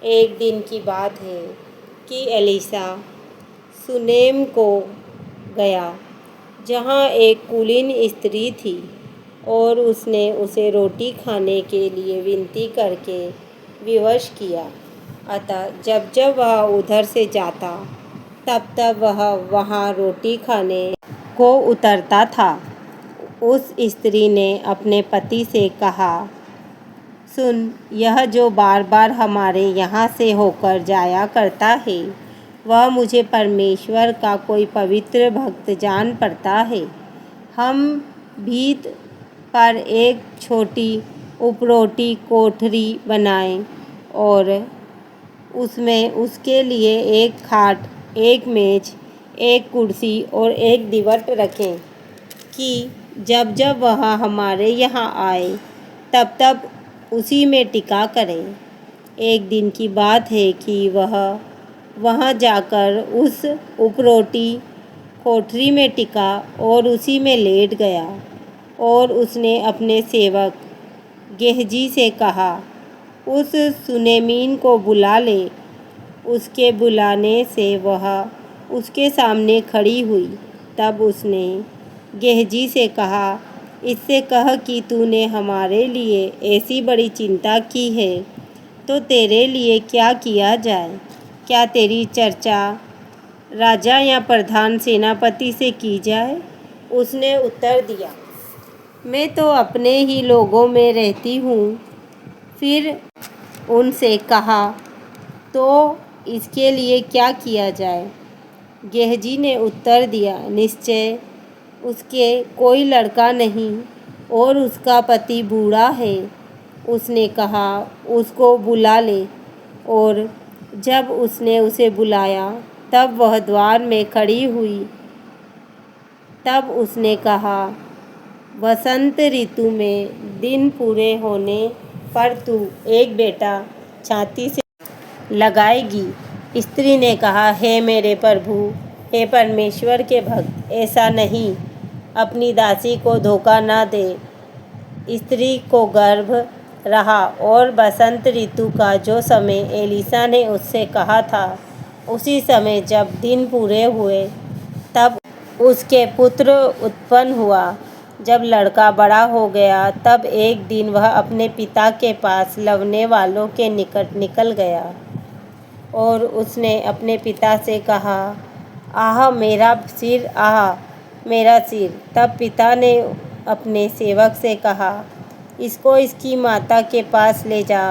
एक दिन की बात है कि एलिसा सुनेम को गया, जहाँ एक कुलीन स्त्री थी, और उसने उसे रोटी खाने के लिए विनती करके विवश किया। अतः जब जब वह उधर से जाता, तब तब वह वहाँ रोटी खाने को उतरता था। उस स्त्री ने अपने पति से कहा, सुन, यह जो बार बार हमारे यहाँ से होकर जाया करता है, वह मुझे परमेश्वर का कोई पवित्र भक्त जान पड़ता है। हम भीत पर एक छोटी उपरोटी कोठरी बनाएं और उसमें उसके लिए एक खाट, एक मेज, एक कुर्सी और एक दीवट रखें कि जब जब वह हमारे यहाँ आए, तब तब उसी में टिका करें। एक दिन की बात है कि वह वहाँ जाकर उस उपरोटी कोठरी में टिका और उसी में लेट गया। और उसने अपने सेवक गेहजी से कहा, उस सुनेमीन को बुला ले। उसके बुलाने से वह उसके सामने खड़ी हुई। तब उसने गेहजी से कहा, इससे कह कि तूने हमारे लिए ऐसी बड़ी चिंता की है, तो तेरे लिए क्या किया जाए? क्या तेरी चर्चा राजा या प्रधान सेनापति से की जाए? उसने उत्तर दिया, मैं तो अपने ही लोगों में रहती हूँ। फिर उनसे कहा, तो इसके लिए क्या किया जाए? गेहजी ने उत्तर दिया, निश्चय उसके कोई लड़का नहीं और उसका पति बूढ़ा है। उसने कहा, उसको बुला ले। और जब उसने उसे बुलाया, तब वह द्वार में खड़ी हुई। तब उसने कहा, वसंत ऋतु में दिन पूरे होने पर तू एक बेटा छाती से लगाएगी। स्त्री ने कहा, हे मेरे प्रभु, हे परमेश्वर के भक्त, ऐसा नहीं, अपनी दासी को धोखा न दे। स्त्री को गर्भ रहा और बसंत ऋतु का जो समय एलिसा ने उससे कहा था, उसी समय जब दिन पूरे हुए, तब उसके पुत्र उत्पन्न हुआ। जब लड़का बड़ा हो गया, तब एक दिन वह अपने पिता के पास लवने वालों के निकट निकल गया और उसने अपने पिता से कहा, आह मेरा सिर, आह मेरा सिर। तब पिता ने अपने सेवक से कहा, इसको इसकी माता के पास ले जा।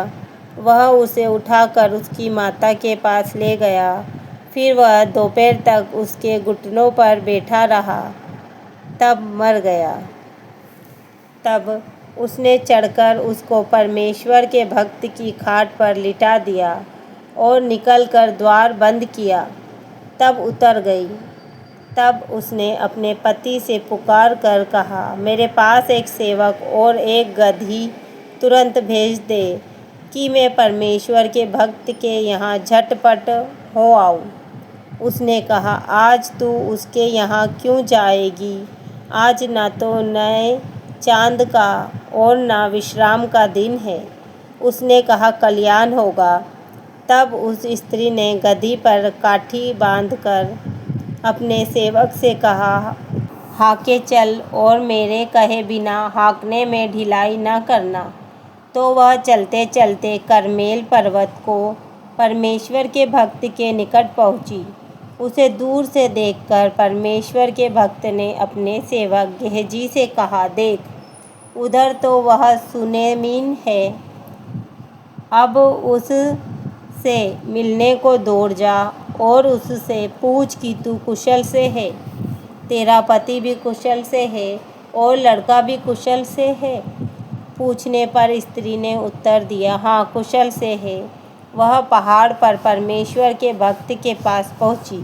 वह उसे उठाकर उसकी माता के पास ले गया। फिर वह दोपहर तक उसके घुटनों पर बैठा रहा, तब मर गया। तब उसने चढ़कर उसको परमेश्वर के भक्त की खाट पर लिटा दिया और निकलकर द्वार बंद किया। तब उतर गई। तब उसने अपने पति से पुकार कर कहा, मेरे पास एक सेवक और एक गदही तुरंत भेज दे कि मैं परमेश्वर के भक्त के यहाँ झटपट हो आऊँ। उसने कहा, आज तू उसके यहाँ क्यों जाएगी? आज ना तो नए चाँद का और ना विश्राम का दिन है। उसने कहा, कल्याण होगा। तब उस स्त्री ने गदही पर काठी बांधकर अपने सेवक से कहा, हाँके चल और मेरे कहे बिना हाँकने में ढिलाई न करना। तो वह चलते चलते करमेल पर्वत को परमेश्वर के भक्त के निकट पहुँची। उसे दूर से देखकर परमेश्वर के भक्त ने अपने सेवक गेहजी से कहा, देख, उधर तो वह सुनेमीन है। अब उससे मिलने को दौड़ जा और उससे पूछ कि तू कुशल से है, तेरा पति भी कुशल से है और लड़का भी कुशल से है। पूछने पर स्त्री ने उत्तर दिया, हाँ, कुशल से है। वह पहाड़ पर परमेश्वर के भक्त के पास पहुँची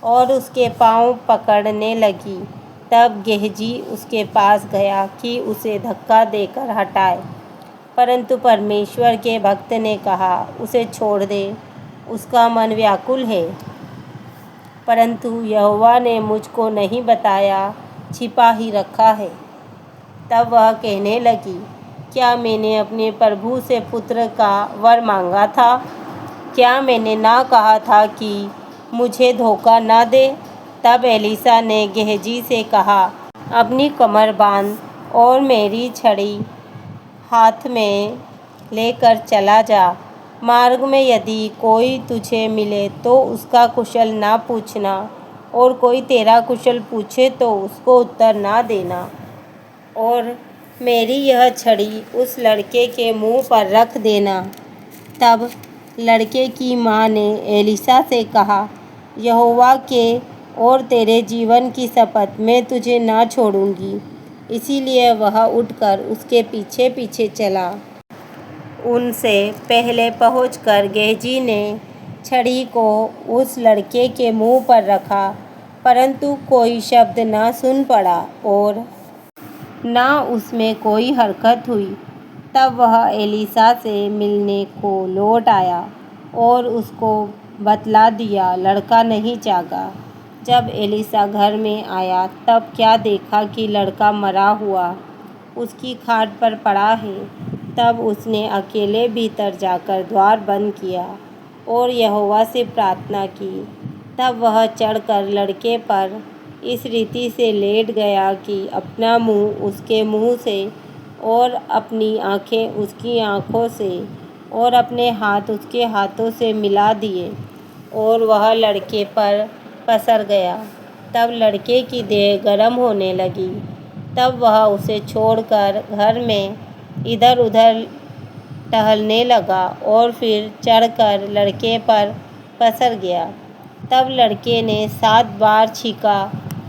और उसके पाँव पकड़ने लगी। तब गेहजी उसके पास गया कि उसे धक्का देकर हटाए, परंतु परमेश्वर के भक्त ने कहा, उसे छोड़ दे, उसका मन व्याकुल है। परंतु यहोवा ने मुझको नहीं बताया, छिपा ही रखा है। तब वह कहने लगी, क्या मैंने अपने प्रभु से पुत्र का वर मांगा था? क्या मैंने ना कहा था कि मुझे धोखा ना दे? तब एलिसा ने गेहजी से कहा, अपनी कमर बांध और मेरी छड़ी हाथ में लेकर चला जा। मार्ग में यदि कोई तुझे मिले तो उसका कुशल ना पूछना, और कोई तेरा कुशल पूछे तो उसको उत्तर ना देना। और मेरी यह छड़ी उस लड़के के मुंह पर रख देना। तब लड़के की माँ ने एलिसा से कहा, यहोवा के और तेरे जीवन की शपथ, मैं तुझे ना छोड़ूंगी। इसीलिए वह उठकर उसके पीछे पीछे चला। उनसे पहले पहुंचकर गेहजी ने छड़ी को उस लड़के के मुंह पर रखा, परंतु कोई शब्द न सुन पड़ा और न उसमें कोई हरकत हुई। तब वह एलिसा से मिलने को लौट आया और उसको बतला दिया, लड़का नहीं जागा। जब एलिसा घर में आया तब क्या देखा कि लड़का मरा हुआ उसकी खाट पर पड़ा है। तब उसने अकेले भीतर जाकर द्वार बंद किया और यहोवा से प्रार्थना की। तब वह चढ़कर लड़के पर इस रीति से लेट गया कि अपना मुंह उसके मुंह से और अपनी आँखें उसकी आँखों से और अपने हाथ उसके हाथों से मिला दिए, और वह लड़के पर पसर गया। तब लड़के की देह गर्म होने लगी। तब वह उसे छोड़कर घर में इधर उधर टहलने लगा और फिर चढ़कर लड़के पर पसर गया। तब लड़के ने 7 बार छींका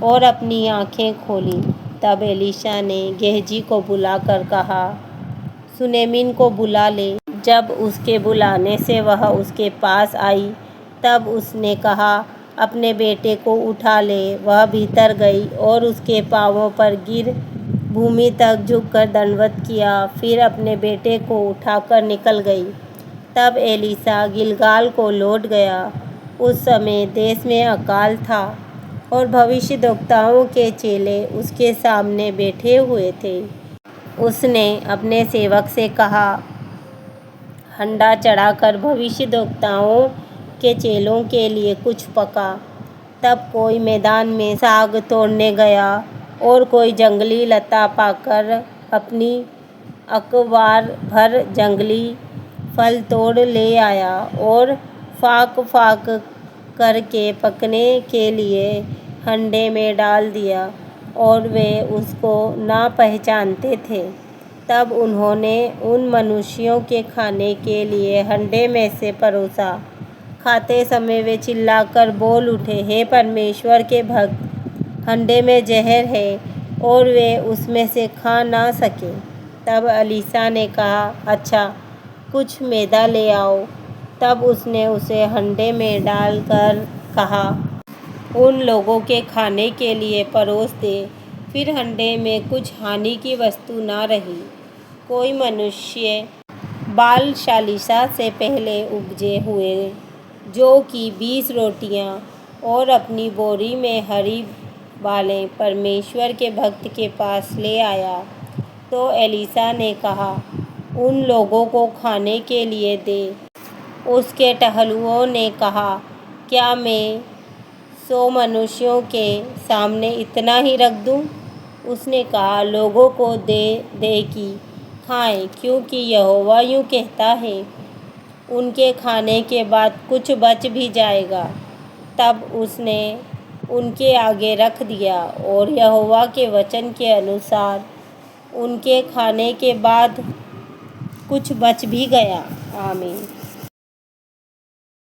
और अपनी आँखें खोलीं। तब एलिशा ने गेहजी को बुलाकर कहा, सुनेमिन को बुला ले। जब उसके बुलाने से वह उसके पास आई, तब उसने कहा, अपने बेटे को उठा ले। वह भीतर गई और उसके पाँवों पर गिर भूमि तक झुककर दंडवत किया, फिर अपने बेटे को उठाकर निकल गई। तब एलिसा गिलगाल को लौट गया। उस समय देश में अकाल था और भविष्यद्वक्ताओं के चेले उसके सामने बैठे हुए थे। उसने अपने सेवक से कहा, हंडा चढ़ाकर भविष्यद्वक्ताओं के चेलों के लिए कुछ पका। तब कोई मैदान में साग तोड़ने गया और कोई जंगली लता पाकर अपनी अकबार भर जंगली फल तोड़ ले आया और फाक फाक करके पकने के लिए हंडे में डाल दिया, और वे उसको ना पहचानते थे। तब उन्होंने उन मनुष्यों के खाने के लिए हंडे में से परोसा। खाते समय वे चिल्लाकर बोल उठे, हे परमेश्वर के भक्त, हंडे में जहर है, और वे उसमें से खा ना सके। तब एलिसा ने कहा, अच्छा, कुछ मैदा ले आओ। तब उसने उसे हंडे में डालकर कहा, उन लोगों के खाने के लिए परोस दे। फिर हंडे में कुछ हानि की वस्तु ना रही। कोई मनुष्य बाल शालीसा से पहले उपजे हुए जौ की 20 रोटियां और अपनी बोरी में हरी बालें परमेश्वर के भक्त के पास ले आया। तो एलिसा ने कहा, उन लोगों को खाने के लिए दे। उसके टहलुओं ने कहा, क्या मैं 100 मनुष्यों के सामने इतना ही रख दूं? उसने कहा, लोगों को दे दे कि खाएं, क्योंकि यहोवा यूँ कहता है, उनके खाने के बाद कुछ बच भी जाएगा। तब उसने उनके आगे रख दिया, और यहोवा के वचन के अनुसार उनके खाने के बाद कुछ बच भी गया। आमीन।